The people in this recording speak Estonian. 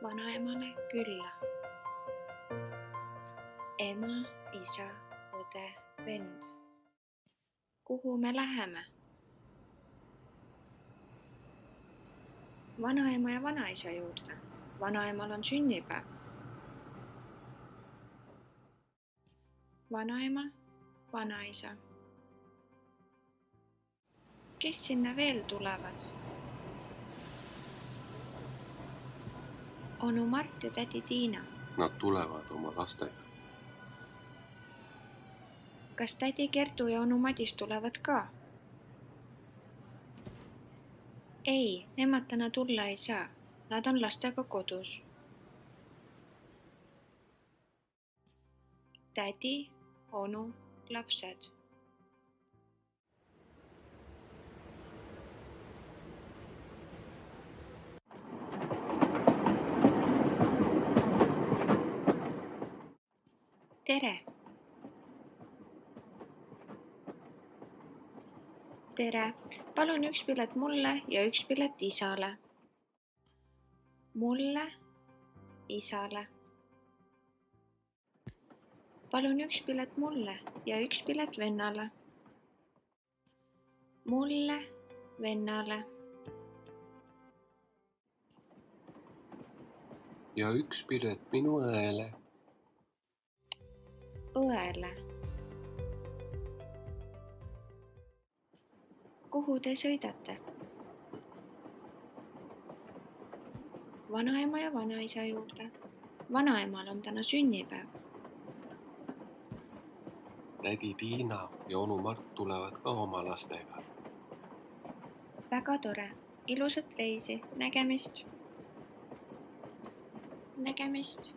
vanaemale külla. Ema, isa, õde, vend. Kuhu me läheme? Vanaema ja vanaisa juurde. Vanaemal on sünnipäev. Vanaema, vanaisa. Kes sinna veel tulevad? Onu Mart ja tädi Tiina. Nad tulevad oma lastega. Kas tädi Kertu ja onu Madis tulevad ka? Ei, nemad täna tulla ei saa. Nad on lastega kodus. Tädi, onu, lapsed. Tere! Tere! Palun üks pilet mulle ja üks pilet isale. Mulle, isale. Palun üks pilet mulle ja üks pilet vennale. Mulle, vennale. Ja üks pilet minu õele. Õele. Kuhu te sõidate? Vanaema ja vanaisa juurde. Vanaemal on täna sünnipäev. Tädi Tiina ja onu Mart tulevad ka oma lastega. Väga tore. Ilusat reisi. Nägemist. Nägemist.